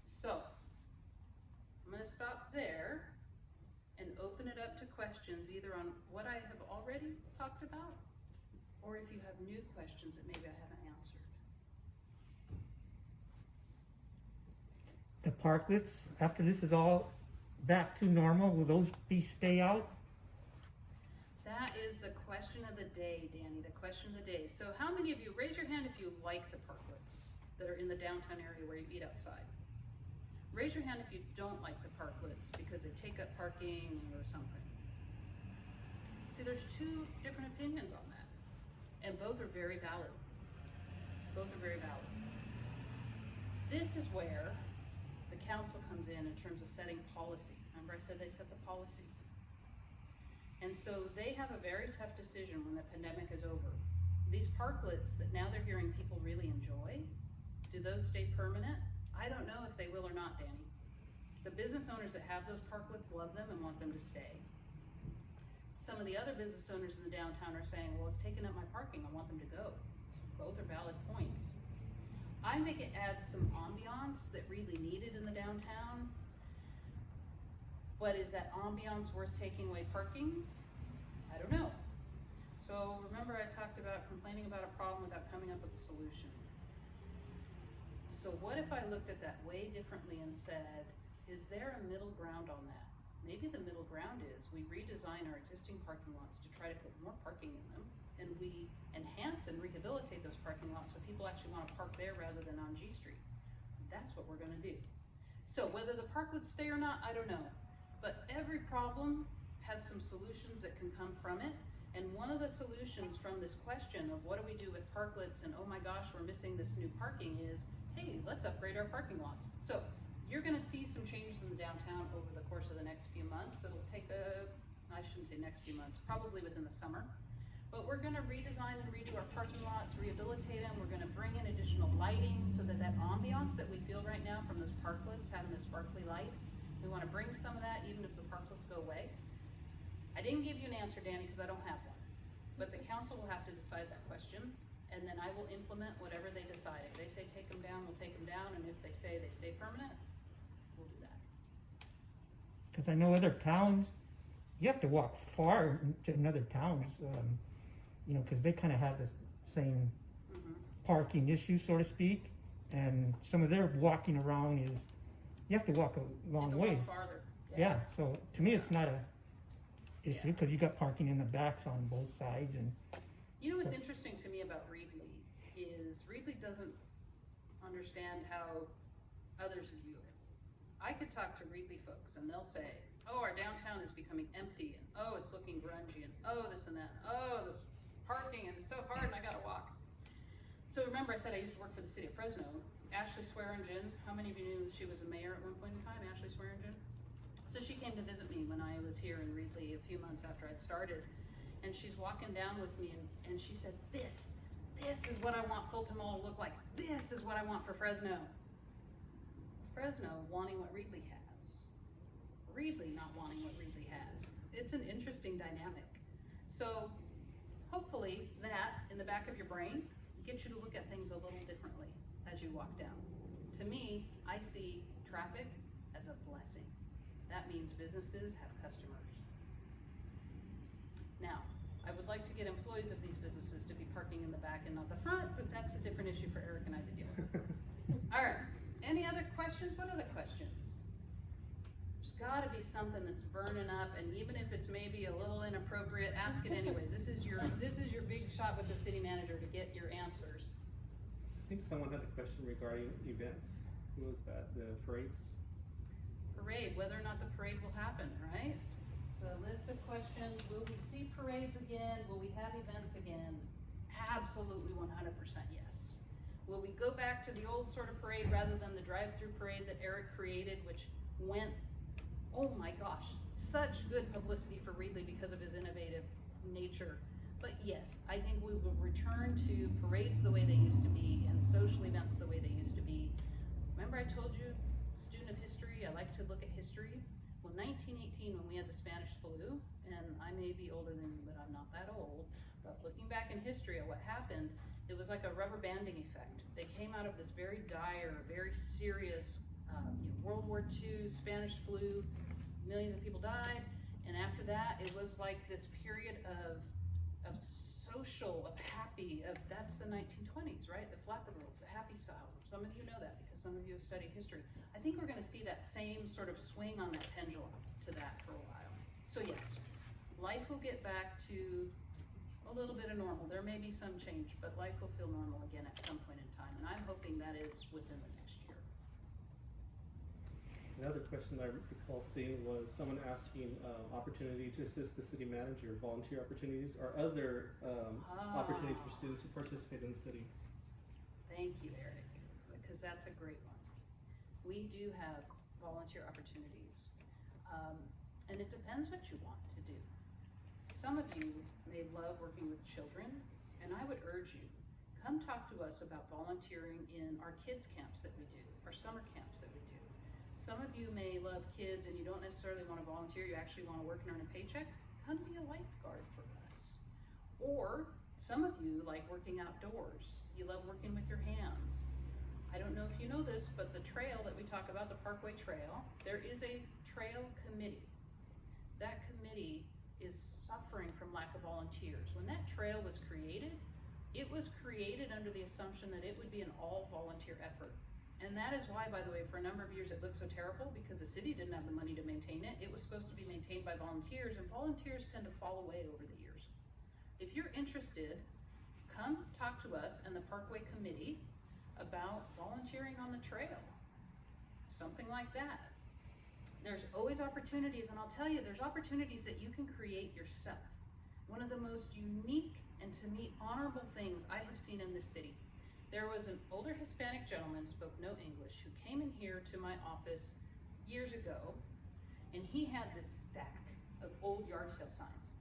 So, I'm gonna stop there and open it up to questions either on what I have already talked about, or if you have new questions that maybe I haven't answered. The parklets, after this is all back to normal, will those stay out? That is the question of the day, Danny, the question of the day. So how many of you, raise your hand if you like the parklets that are in the downtown area where you eat outside. Raise your hand if you don't like the parklets because they take up parking or something. See, there's two different opinions on that. And both are very valid. This is where the council comes in terms of setting policy. Remember I said they set the policy. And so they have a very tough decision when the pandemic is over. These parklets that now they're hearing people really enjoy, do those stay permanent? I don't know if they will or not, Danny. The business owners that have those parklets love them and want them to stay. Some of the other business owners in the downtown are saying, well, it's taking up my parking, I want them to go. Both are valid points. I think it adds some ambiance that really needed in the downtown. But is that ambiance worth taking away parking? I don't know. So remember I talked about complaining about a problem without coming up with a solution. So what if I looked at that way differently and said, is there a middle ground on that? Maybe the middle ground is we redesign our existing parking lots to try to put more parking in them, and we enhance and rehabilitate those parking lots so people actually want to park there rather than on G Street. That's what we're going to do. So whether the parklets stay or not, I don't know. But every problem has some solutions that can come from it. And one of the solutions from this question of what do we do with parklets and oh my gosh, we're missing this new parking is, hey, let's upgrade our parking lots. So you're gonna see some changes in the downtown over the course of the next few months. It'll take I shouldn't say next few months, probably within the summer. But we're gonna redesign and redo our parking lots, rehabilitate them. We're gonna bring in additional lighting so that that ambiance that we feel right now from those parklets, having the sparkly lights, we wanna bring some of that even if the parklets go away. I didn't give you an answer, Danny, because I don't have one. But the council will have to decide that question, and then I will implement whatever they decide. If they say take them down, we'll take them down, and if they say they stay permanent, we'll do that. Because I know other towns, you have to walk far to other towns, because they kind of have the same parking issue, so to speak, and some of their walking around is, you have to walk a long ways. Walk farther. Yeah, so to me it's not a issue because you got parking in the backs on both sides. And you know what's interesting to me about Reedley is Reedley doesn't understand how others view it. I could talk to Reedley folks and they'll say, oh, our downtown is becoming empty, and oh, it's looking grungy, and oh, this and that, oh, the parking, and it's so hard, and I gotta walk. So remember I said I used to work for the city of Fresno. Ashley Swearingen, how many of you knew she was a mayor at one point in time, Ashley Swearingen? So she came to visit me when I was here in Reedley a few months after I'd started, and she's walking down with me, and she said, this is what I want Fulton Mall to look like. This is what I want for Fresno. Fresno wanting what Reedley has. Reedley not wanting what Reedley has. It's an interesting dynamic. So hopefully that, in the back of your brain, gets you to look at things a little differently as you walk down. To me, I see traffic as a blessing. That means businesses have customers. Now, I I would like to get employees of these businesses to be parking in the back and not the front, but that's a different issue for Eric and I to deal with. All right, any other questions? What other questions? There's gotta be something that's burning up, and even if it's maybe a little inappropriate, ask it anyways. This is your big shot with the city manager to get your answers. I think someone had a question regarding events. Who was that? The parades? Parade, whether or not the parade will happen, right? So list of questions, will we see parades again? Will we have events again? Absolutely 100% yes. Will we go back to the old sort of parade rather than the drive-through parade that Eric created, which went, oh my gosh, such good publicity for Reedley because of his innovative nature. But yes, I think we will return to parades the way they used to be and social events the way they used to be. Remember I told you, student of history, I like to look at history. Well, 1918, when we had the Spanish flu, and I may be older than you, but I'm not that old, but looking back in history at what happened, it was like a rubber banding effect. They came out of this very dire, very serious World War II, Spanish flu, millions of people died, and after that, it was like this period of social, of happy, that's the 1920s, right? The flapper girls, the happy style. Some of you know that because some of you have studied history. I think we're gonna see that same sort of swing on that pendulum to that for a while. So yes, life will get back to a little bit of normal. There may be some change, but life will feel normal again at some point in time. And I'm hoping that is within the next year. Another question I recall seeing was someone asking opportunity to assist the city manager, volunteer opportunities, or other opportunities for students who participate in the city. Thank you, Eric, because that's a great one. We do have volunteer opportunities, and it depends what you want to do. Some of you may love working with children, and I would urge you, come talk to us about volunteering in our kids camps that we do, our summer camps that we do. Some of you may love kids and you don't necessarily want to volunteer, you actually want to work and earn a paycheck, come be a lifeguard for us. Or some of you like working outdoors, you love working with your hands. I don't know if you know this, but the trail that we talk about, the Parkway Trail, there is a trail committee. That committee is suffering from lack of volunteers. When that trail was created, it was created under the assumption that it would be an all volunteer effort. And that is why, by the way, for a number of years it looked so terrible because the city didn't have the money to maintain it. It was supposed to be maintained by volunteers, and volunteers tend to fall away over the years. If you're interested, come talk to us and the Parkway Committee about volunteering on the trail. Something like that. There's always opportunities, and I'll tell you, there's opportunities that you can create yourself. One of the most unique and to me honorable things I have seen in this city. There was an older Hispanic gentleman, spoke no English, who came in here to my office years ago, and he had this stack of old yard sale signs.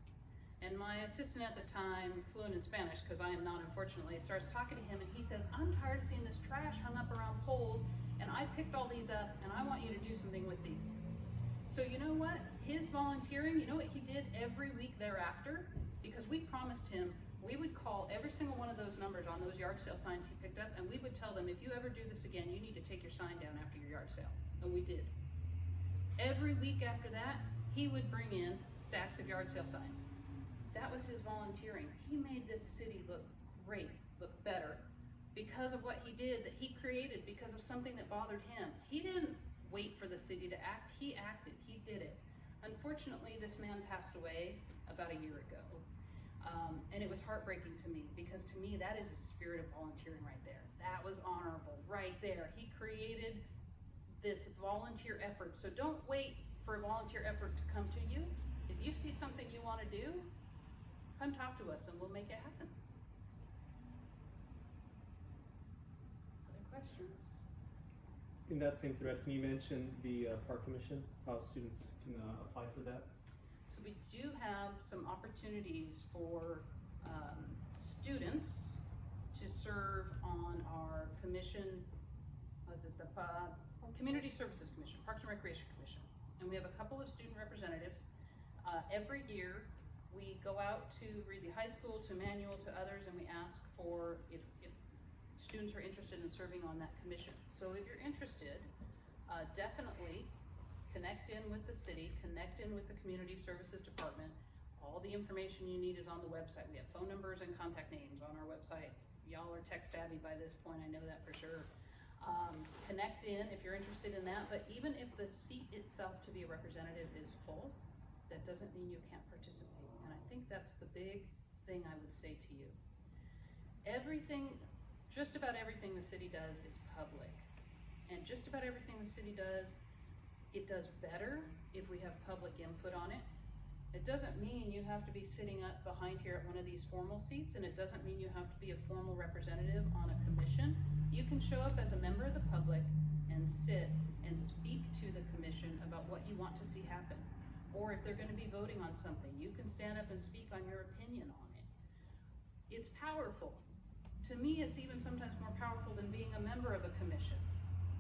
And my assistant at the time, fluent in Spanish, because I am not unfortunately, starts talking to him and he says, I'm tired of seeing this trash hung up around poles, and I picked all these up and I want you to do something with these. So you know what? His volunteering, you know what he did every week thereafter? Because we promised him we would call every single one of those numbers on those yard sale signs he picked up, and we would tell them, if you ever do this again, you need to take your sign down after your yard sale. And we did. Every week after that, he would bring in stacks of yard sale signs. That was his volunteering. He made this city look great, look better, because of what he did, that he created, because of something that bothered him. He didn't wait for the city to act, he acted, he did it. Unfortunately, this man passed away about a year ago. And it was heartbreaking to me, because to me, that is the spirit of volunteering right there. That was honorable right there. He created this volunteer effort. So don't wait for a volunteer effort to come to you. If you see something you want to do, come talk to us and we'll make it happen. Other questions? In that same thread, can you mention the park commission, how students can apply for that? So we do have some opportunities for students to serve on our commission, Community Services Commission, Parks and Recreation Commission. And we have a couple of student representatives. Every year we go out to Reedley High School, to Manual, to others, and we ask for if students are interested in serving on that commission. So if you're interested, definitely connect in with the city, connect in with the Community Services Department. All the information you need is on the website. We have phone numbers and contact names on our website. Y'all are tech savvy by this point, I know that for sure. Connect in if you're interested in that, but even if the seat itself to be a representative is full, that doesn't mean you can't participate. And I think that's the big thing I would say to you. Everything, just about everything the city does is public. And just about everything the city does, it does better if we have public input on it. It doesn't mean you have to be sitting up behind here at one of these formal seats, and it doesn't mean you have to be a formal representative on a commission. You can show up as a member of the public and sit and speak to the commission about what you want to see happen. Or if they're gonna be voting on something, you can stand up and speak on your opinion on it. It's powerful. To me, it's even sometimes more powerful than being a member of a commission.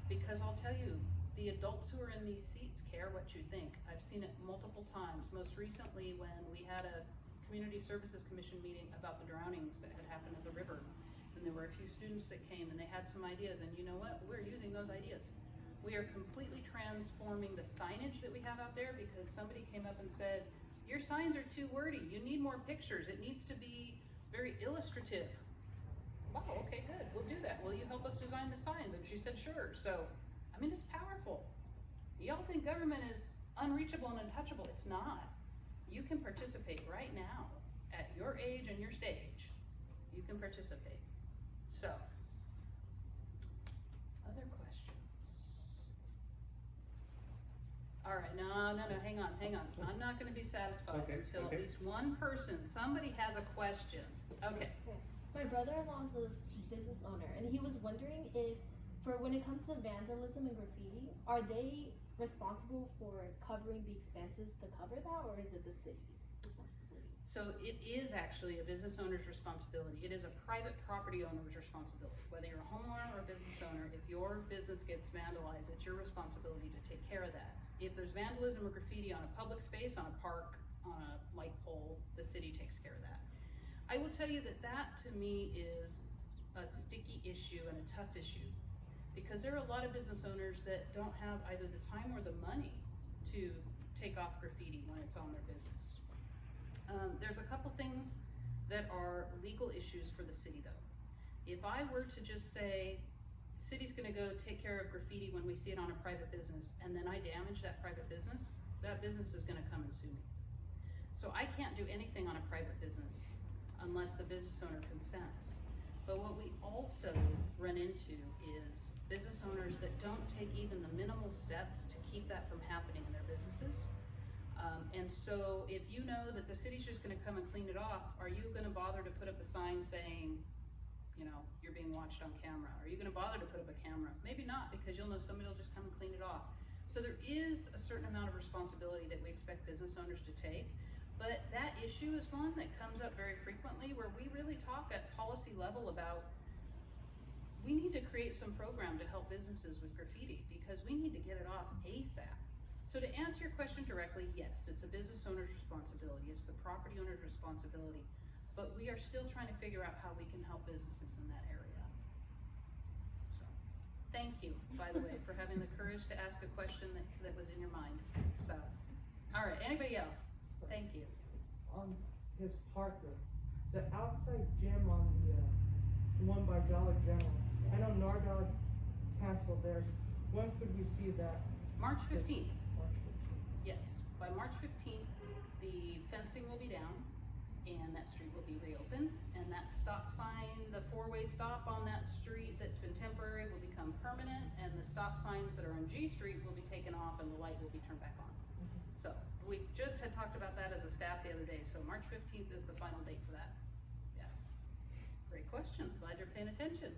Because I'll tell you, the adults who are in these seats care what you think. I've seen it multiple times, most recently when we had a Community Services Commission meeting about the drownings that had happened at the river. And there were a few students that came and they had some ideas, and you know what? We're using those ideas. We are completely transforming the signage that we have out there because somebody came up and said, your signs are too wordy. You need more pictures. It needs to be very illustrative. Wow, okay, good. We'll do that. Will you help us design the signs? And she said, sure. So, I mean, it's powerful. Y'all think government is unreachable and untouchable. It's not. You can participate right now at your age and your stage. You can participate. So, other questions? All right, no, hang on. I'm not gonna be satisfied until at least one person, somebody has a question. Okay. My brother-in-law is a business owner, and he was wondering if, for when it comes to vandalism and graffiti, are they responsible for covering the expenses to cover that, or is it the city's responsibility? So it is actually a business owner's responsibility. It is a private property owner's responsibility. Whether you're a homeowner or a business owner, if your business gets vandalized, it's your responsibility to take care of that. If there's vandalism or graffiti on a public space, on a park, on a light pole, the city takes care of that. I will tell you that to me is a sticky issue and a tough issue, because there are a lot of business owners that don't have either the time or the money to take off graffiti when it's on their business. There's a couple things that are legal issues for the city though. If I were to just say, city's gonna go take care of graffiti when we see it on a private business, and then I damage that private business, that business is gonna come and sue me. So I can't do anything on a private business unless the business owner consents. But what we also run into is business owners that don't take even the minimal steps to keep that from happening in their businesses. And so if you know that the city's just gonna come and clean it off, are you gonna bother to put up a sign saying, you know, you're being watched on camera? Are you gonna bother to put up a camera? Maybe not, because you'll know somebody will just come and clean it off. So there is a certain amount of responsibility that we expect business owners to take. But that issue is one that comes up very frequently, where we really talk at policy level about, we need to create some program to help businesses with graffiti because we need to get it off ASAP. So to answer your question directly, yes, it's a business owner's responsibility, it's the property owner's responsibility, but we are still trying to figure out how we can help businesses in that area. So, thank you, by the way, for having the courage to ask a question that was in your mind. So, all right, anybody else? Thank you. On his Parker, the outside gym on the one by Dollar General. Yes. I know Nardog canceled theirs. When could we see that? March 15th. March 15th. Yes, by March 15th, the fencing will be down and that street will be reopened, and that stop sign, the four-way stop on that street that's been temporary will become permanent, and the stop signs that are on G Street will be taken off and the light will be turned back on. So we just had talked about that as a staff the other day, so March 15th is the final date for that. Yeah, great question, glad you're paying attention.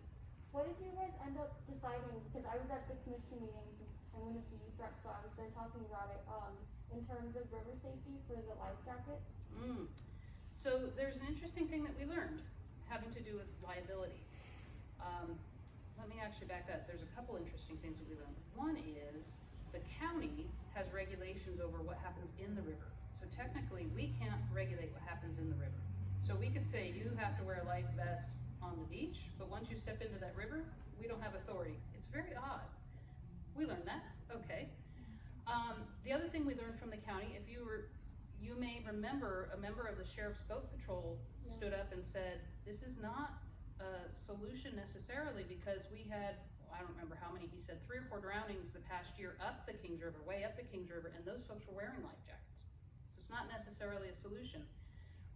What did you guys end up deciding? Because I was at the commission meetings and one of the youth reps, so I was there talking about it, in terms of river safety for the life jackets. So there's an interesting thing that we learned having to do with liability. Let me actually back up. There's a couple interesting things that we learned. One is the county has regulations over what happens in the river. So technically we can't regulate what happens in the river. So we could say you have to wear a life vest on the beach, but once you step into that river, we don't have authority. It's very odd. We learned that, okay. The other thing we learned from the county, if you you may remember a member of the Sheriff's Boat Patrol stood up and said, this is not a solution necessarily, because we had, I don't remember how many, he said 3 or 4 drownings the past year up the Kings River, way up the Kings River, and those folks were wearing life jackets. So it's not necessarily a solution.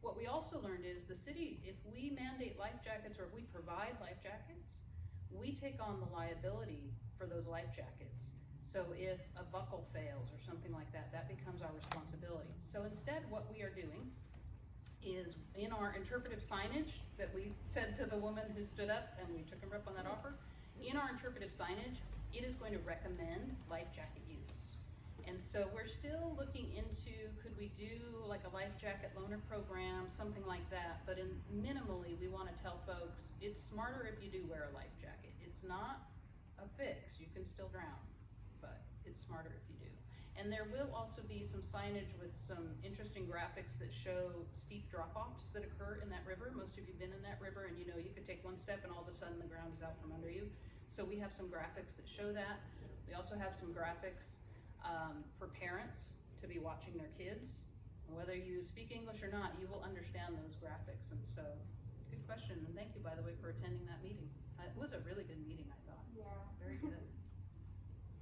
What we also learned is the city, if we mandate life jackets or if we provide life jackets, we take on the liability for those life jackets. So if a buckle fails or something like that, that becomes our responsibility. So instead, what we are doing is in our interpretive signage that we said to the woman who stood up, and we took her up on that offer, in our interpretive signage, it is going to recommend life jacket use. And so we're still looking into, could we do like a life jacket loaner program, something like that, but minimally we want to tell folks, it's smarter if you do wear a life jacket. It's not a fix, you can still drown, but it's smarter if you do. And there will also be some signage with some interesting graphics that show steep drop-offs that occur in that river. Most of you have been in that river, and you know you could take one step and all of a sudden the ground is out from under you. So we have some graphics that show that. We also have some graphics for parents to be watching their kids. Whether you speak English or not, you will understand those graphics. And so, good question, and thank you, by the way, for attending that meeting. It was a really good meeting, I thought. Yeah. Very good.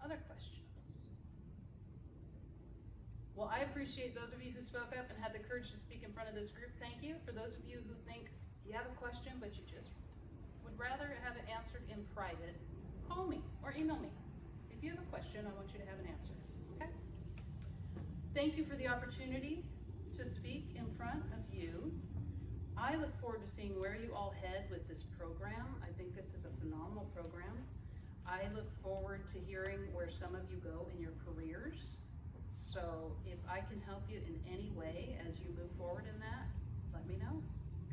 Other questions? Well, I appreciate those of you who spoke up and had the courage to speak in front of this group. Thank you. For those of you who think you have a question, but you just would rather have it answered in private, call me or email me. If you have a question, I want you to have an answer. Okay? Thank you for the opportunity to speak in front of you. I look forward to seeing where you all head with this program. I think this is a phenomenal program. I look forward to hearing where some of you go in your careers. So if I can help you in any way as you move forward in that, let me know.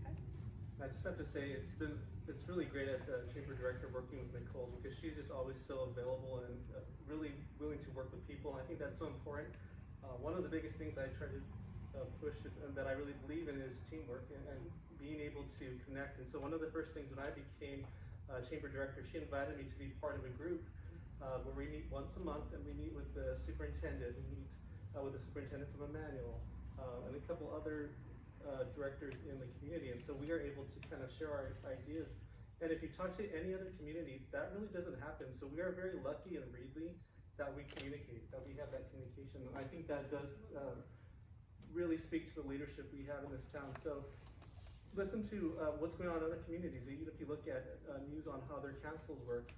Okay. I just have to say it's really great as a chamber director working with Nicole, because she's just always so available and really willing to work with people. I think that's so important. One of the biggest things I try to push and that I really believe in is teamwork and being able to connect. And so one of the first things when I became chamber director, she invited me to be part of a group where we meet once a month, and we meet with the superintendent, we meet with the superintendent from Emmanuel, and a couple other directors in the community. And so we are able to kind of share our ideas. And if you talk to any other community, that really doesn't happen. So we are very lucky in Reedley that we communicate, that we have that communication. And I think that does really speak to the leadership we have in this town. So listen to what's going on in other communities. Even if you look at news on how their councils work,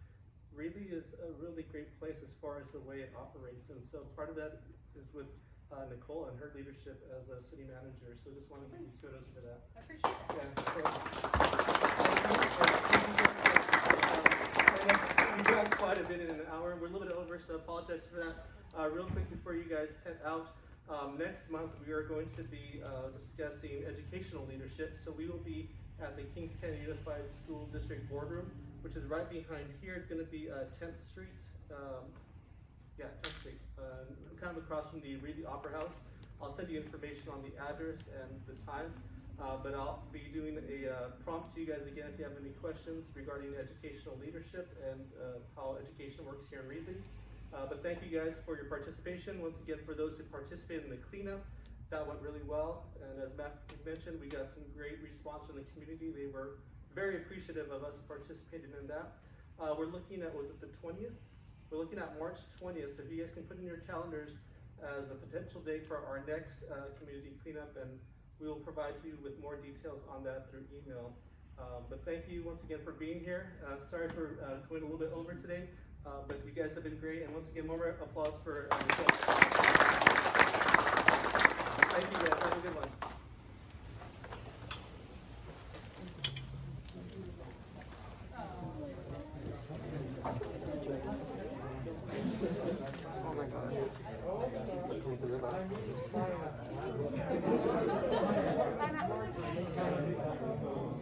Reedley is a really great place as far as the way it operates. And so part of that is with Nicole and her leadership as a city manager. So just want to give you kudos for that. I appreciate that. We got quite a bit in an hour. We're a little bit over, so apologize for that. Real quick before you guys head out, next month we are going to be discussing educational leadership. So we will be at the Kings County Unified School District Boardroom, which is right behind here. It's going to be 10th Street. 10th Street, kind of across from the Reedley Opera House. I'll send you information on the address and the time, but I'll be doing a prompt to you guys again if you have any questions regarding educational leadership and how education works here in Reedley. But thank you guys for your participation. Once again, for those who participated in the cleanup, that went really well. And as Matt mentioned, we got some great response from the community. They were very appreciative of us participating in that. We're looking at, was it the 20th? We're looking at March 20th, so if you guys can put in your calendars as a potential date for our next community cleanup, and we will provide you with more details on that through email. But thank you once again for being here. Sorry for going a little bit over today, but you guys have been great, and once again, more applause for Nicole. Thank you guys, have a good one.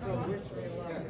So